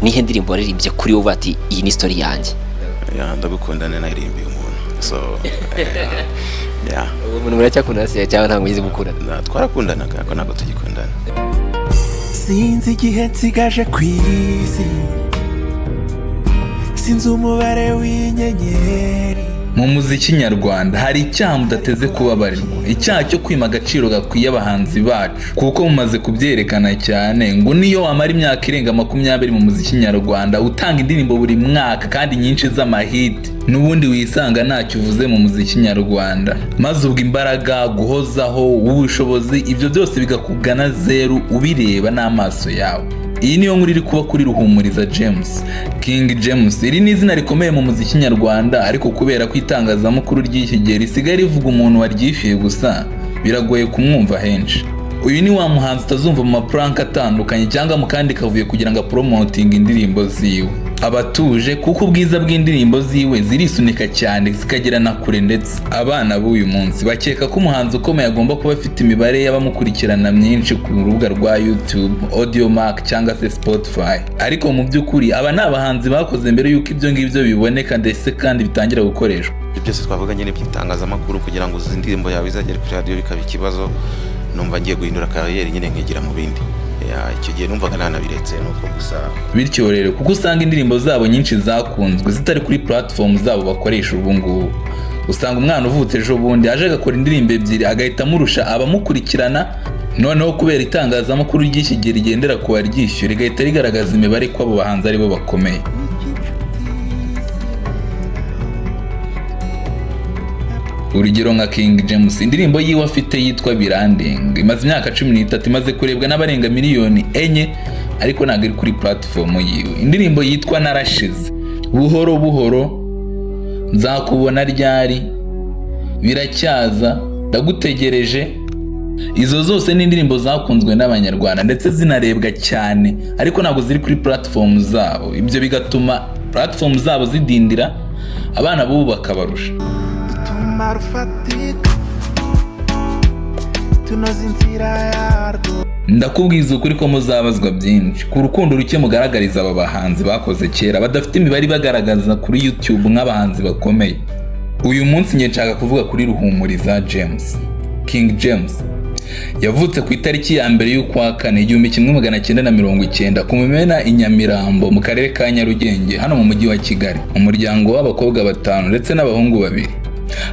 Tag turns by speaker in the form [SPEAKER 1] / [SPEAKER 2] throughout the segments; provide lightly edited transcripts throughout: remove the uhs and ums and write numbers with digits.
[SPEAKER 1] nihe ndirimbo waririmbye kuri wowe ati iyi ni story yanjye?
[SPEAKER 2] Ndagukundana naririmbiye umuntu, so
[SPEAKER 1] umuntu muracyakundana se cyangwa ntabwo mwize gukundana?
[SPEAKER 2] Twarakundanaga ariko ntabwo tugikundana.
[SPEAKER 3] Sinzi igihe nsigaje ku isi, sinzi umubare w'inyenyeri.
[SPEAKER 4] Mu muziki nyarwanda hari icyaha mudateze kubabarirwa, icyaha cyo kwima agaciro gakwiye abahanzi bacu, kuko mumaze kubyerekana cyane ngo niyo wamara imyaka irenga 20 mu muziki nyarwanda utanga indirimbo buri mwaka kandi nyinshi z'amahiti, n'ubundi wisanga ntacyo uvuze mu muziki nyarwanda, maze ubwo imbaraga, guhozaho, ubushobozi, ibyo byose bigakugana zeru ubireba n'amaso yawe. Iyi niyo nkuru iri kuba kuri Ruhumuriza James, King James. Iri ni izina rikomeye mu muziki nyarwanda, ariko kubera ko itangazamakuru ry'iki gihe risigaye rivuga umuntu waryishyuye gusa, biragoye kumwumva henshi. Uyu ni wa muhanzi utazumva mu maprank atandukanye cyangwa mu kandi kavuye kugira ngo promoting indirimbo ziwe. Abatuje kuko ubwiza bw'indirimbo ziwe zirisunika cyane zikagera na kure, ndetse abana b'uyu munsi bakeka ko umuhanzi ukomeye agomba kuba afite imibare y'abamukurikirana myinshi ku rubuga rwa YouTube, Audiomack cyangwa se Spotify. Ariko mu by'ukuri aba ni abahanzi bakoze mbere y'uko ibyo ngibyo biboneka ndetse kandi bitangira gukoreshwa.
[SPEAKER 2] Byose twavuga nyine by'itangazamakuru kugira ngo izi ndirimbo yawe izagere kuri radio bikaba ikibazo, numva ngiye guhindura kariyeri nyine nkigira mu bindi. Icyo gihe numvaga nanabiretse nuko gusa.
[SPEAKER 4] Bityo rero kuko usanga indirimbo zabo nyinshi zakunzwe zitari kuri platform zabo bakoresha ubu ngubu, usanga umwana uvutse ejo bundi aje agakora indirimbo ebyiri agahita amurusha abamukurikirana, noneho kubera itangazamakuru ry'iki gihe rigendera ku baryishyura rigahita rigaragaza imibare ko abo bahanzi ari bo bakomeye. Urugero nka King James, indirimbo yiwe afite yitwa Biranding imaze imyaka 13, imaze kurebwa n'abarenga miliyoni 4, ariko ntabwo iri kuri platform yiwe. Indirimbo yitwa Narashize, Buhoro buhoro, Nzakubona ryari, Biracyaza, Ndagutegereje, izo zose ni indirimbo zakunzwe n'abanyarwanda ndetse zinarebwa cyane, ariko ntabwo ziri kuri platform zabo. Ibyo bigatuma platform zabo zidindira, abana b'ubu bakabarusha. Ndakubwiza ukuri ko muzabazwa byinshi ku rukundo ruke mugaragariza aba bahanzi bakoze kera badafite imibare bagaragaza kuri YouTube nk'abahanzi bakomeye. Uyu munsi ngiye nshaka kuvuga kuri Ruhumuriza James. King James yavutse ku itariki ya mbere y'ukwa kane 1990 ku Mumena i Nyamirambo mu karere ka Nyarugenge hano mu mujyi wa Kigali, umuryango w'abakobwa 5 ndetse n'abahungu 2.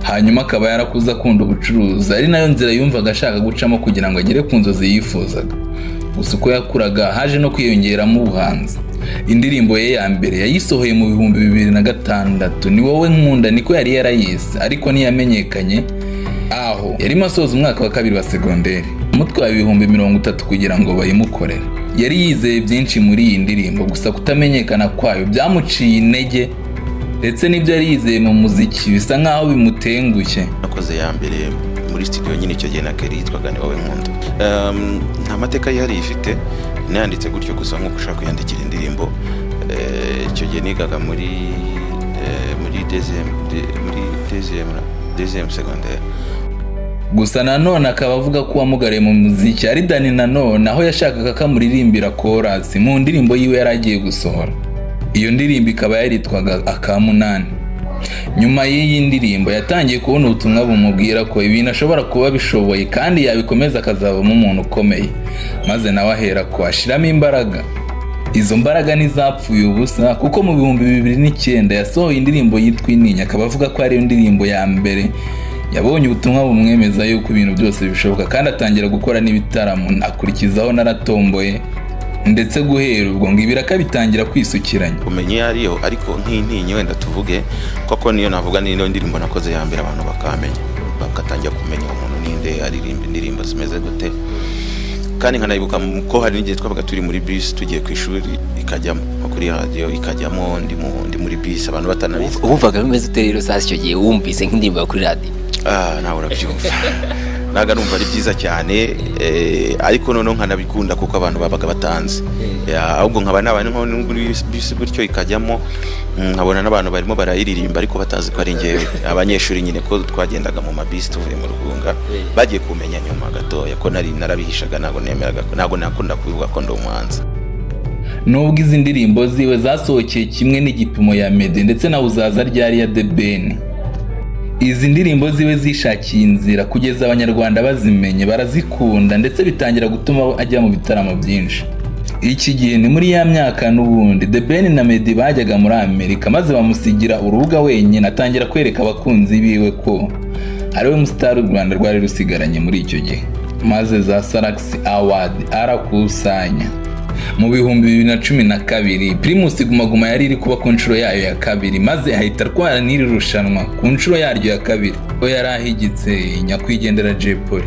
[SPEAKER 4] Hanyuma akaba yarakuze akunda ubucuruzi, ari nayo nzira yumvaga ashaka gucamo kugira ngo agere ku nzozi yifuzaga. Gusa uko yakuraga haje no kwiyongeramo ubuhanzi. Indirimbo ye ya mbere yayisohoye mu 2006, Ni wowe nkunda niko yari yarayise, ariko ntiyamenyekanye aho yari masoza umwaka wa 2 wa segonderi. Umutwaye 30,000 kugira ngo bayimukorere. Yari yizeye byinshi muri iyi ndirimbo, gusa kutamenyekana kwayo byamuciye intege, ndetse n'ibyo yari yizeye mu muziki bisa nkaho bimutengushye.
[SPEAKER 2] Nakoze ya mbere muri studio nyine icyo gihe na Kelly yitwaga Ni wowe nkunda. Nta mateka yari ifite, nanditse gutyo gusa nko gushaka kuyandikira indirimbo. Icyo gihe nigaga muri deuxième secondaire.
[SPEAKER 4] Gusa nanone akaba avuga ko wamugariye mu muziki ari Dani Nanone, aho yashakaga ko amuririmbira chorus mu ndirimbo yiwe yari agiye gusohora. Iyo ndirimbo ikaba yaritwaga Akamunani. Nyuma y'iyi ndirimbo yatangiye kubona ubutumwa bumubwira ko ibintu ashobora kuba bishoboye kandi yabikomeza akazavamo umuntu ukomeye, maze nawe ahera ko ashiramo imbaraga. Izo mbaraga ntizapfuye ubusa, kuko mu 2009 yasohoye indirimbo yitwa Intinya, akaba avuga ko ari indirimbo ya mbere yabonye ubutumwa bumwemeza yuko ibintu byose bishoboka, kandi atangira gukora n'ibitaramo akurikizaho Naratomboye, ndetse guhera ubwo ngo ibiraka bitangira kwisukiranya.
[SPEAKER 2] Umenye ariyo, ariko nk'Intinya wenda tuvuge koko niyo navuga niyo ndirimbo nakoze ya mbere abantu bakamenya, bakatangira kumenya umuntu ninde aririmba indirimbo zimeze gute. Kandi nkanayibuka ko hari n'igihe twabaga turi muri bus tugiye ku ishuri ikajyamo kuri radio ikajyamo ndi muri bus abantu batanabizi.
[SPEAKER 1] Wumvaga bimeze ute rero sasa icyo gihe wumvise nk'indirimbo kuri radio?
[SPEAKER 2] Nawe urabyumva. Naga numva ari byiza cyane, ariko noneho nkanabikunda kuko abantu babaga batanze. Ahubwo nkaba n'abantu nko muri bus gutyo ikajyamo, nkabona n'abantu barimo barayiririmba ariko batazi ko ari ngewe. Abanyeshuri nyine ko twagendaga mu mabisi tuvuye mu Rugunga bagiye kumenya nyuma gatoya ko narabihishaga, ntago nemeraga, ntago nakunda kuvuga ko ndi umuhanzi.
[SPEAKER 4] nubwo izi ndirimbo ziwe zasohokeye kimwe n'igipimo ya Meddy ndetse na Uzaza ryari ya The Ben. Izi ndirimbo ziwe zishakiye inzira kugeza abanyarwanda bazimenye barazikunda ndetse bitangira gutuma ajya mu bitaramo byinshi. Iki gihe ni muri ya myaka n'ubundi The Ben na Meddy bajyaga muri Amerika maze bamusigira urubuga wenyine atangira kwereka abakunzi biwe ko ariwe mustar u Rwanda rwari rusigaranye muri icyo gihe. Maze za Salax Award arakusanya. Mu bihumbi 2012 Primus Guma Guma yari iri kuba ku nshuro yayo ya kabiri maze ahita atwara n'iri rushanwa ku nshuro yaryo ya kabiri. We yari ahigitse nyakwigendera Jay Polly.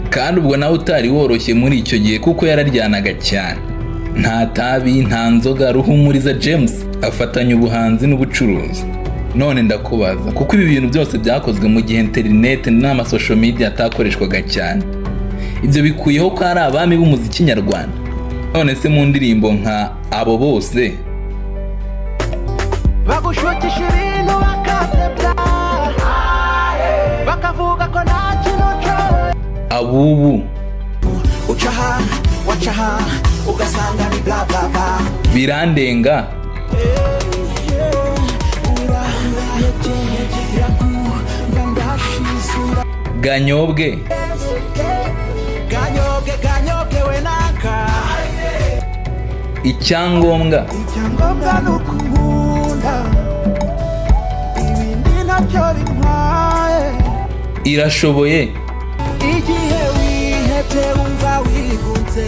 [SPEAKER 4] Kandi ubwo nawe utari woroshye muri icyo gihe kuko yararyanaga cyane. Nta tabi, nta nzoga, Ruhumuriza James afatanya ubuhanzi n'ubucuruzi. None ndakubaza kuko ibi bintu byose byakozwe mu gihe internet n'amasocial media atakoreshwaga cyane. Ibyo bikuyeho ko ari abami b'umuziki nyarwanda. None se mu ndirimbo nka abo bose
[SPEAKER 3] bagushukisha ibintu bakatebya bakavuga ko nta kintu cyo
[SPEAKER 4] abubu
[SPEAKER 3] ucaha wacaha ugasanga ni bla bla bla
[SPEAKER 4] birandenga ganyobwe we naka icyangombwa
[SPEAKER 3] n'ukunda ibindi nabyo bintwaye
[SPEAKER 4] irashoboye
[SPEAKER 3] igihe wihebye wumva wigunze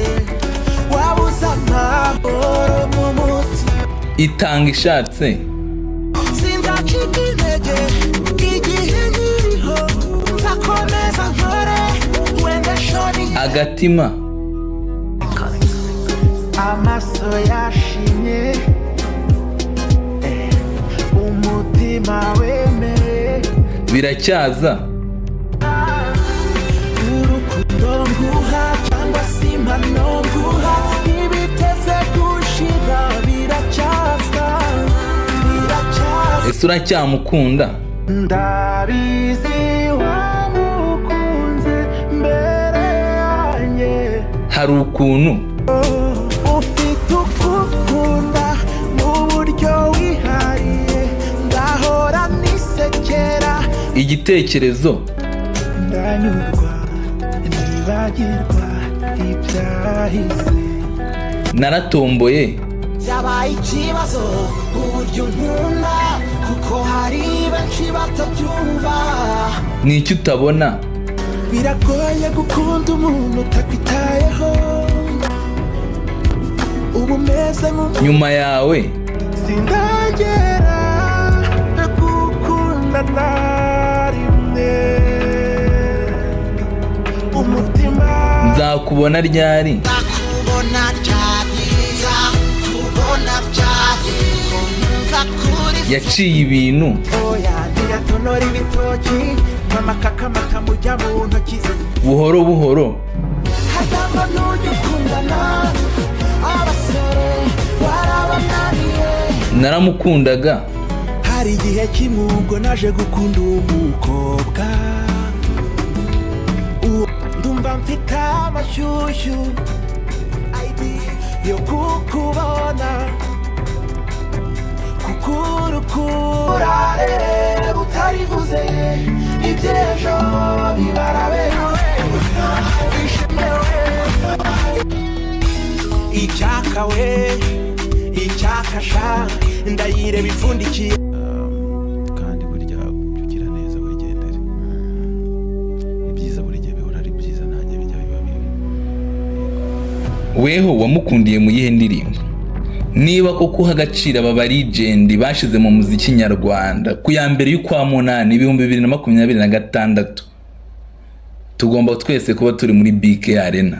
[SPEAKER 3] wabuze amahoro mu mutima
[SPEAKER 4] itanga ishatse
[SPEAKER 3] sinzacika intege igihe nkiriho nzakomeza nkore wenda shoni
[SPEAKER 4] agatima
[SPEAKER 3] amaso yashimye umutima wemeye
[SPEAKER 4] biracyaza
[SPEAKER 3] urukundo nguha cyangwa se impano nguha ibiteze gushira biracyaza
[SPEAKER 4] ese uracyamukunda
[SPEAKER 3] ndabizi wamukunze mbere yanjye
[SPEAKER 4] hari ukuntu
[SPEAKER 3] ufite ukukunda mu buryo wihariye ndahora nisekera
[SPEAKER 4] igitekerezo
[SPEAKER 3] ndanyurwa ntibagirwa ibyahise
[SPEAKER 4] naratomboye
[SPEAKER 3] byabaye ikibazo uburyo nkunda kuko hari benshi batabyumva
[SPEAKER 4] n'icyo utabona
[SPEAKER 3] biragoye gukunda umuntu utakwitayeho ubu meze
[SPEAKER 4] nyuma yawe
[SPEAKER 3] sindagera gukunda na rimwe umutima
[SPEAKER 4] nzakubona ryari
[SPEAKER 3] nzakubona ryari nzakubona ryari nzakuri
[SPEAKER 4] yaciye ibintu
[SPEAKER 3] oya ntiyatonora ibitoki n'amakaka mujya mu ntoki ze
[SPEAKER 4] buhoro buhoro
[SPEAKER 3] hagamba n'ujya ukundana abasore warabananiye
[SPEAKER 4] naramukundaga
[SPEAKER 3] hari igihe kimwe ubwo naje gukunda umukobwa ndumva mfite amashyushyu yo kukubona kuko urukura utarivuze iby'ejo bibarabewe icyaka we icyakasha ndayireba ipfundikiye
[SPEAKER 2] kandi burya ugira neza wigendere ibyiza buri gihe bihora ari byiza ntajya bijya biba bibi.
[SPEAKER 4] weho wamukundiye mu yihe ndirimbo niba koko uha agaciro aba legend bashize mu muziki nyarwanda ku ya mbere y'ukwa munani 2026 tugomba twese kuba turi muri BK Arena.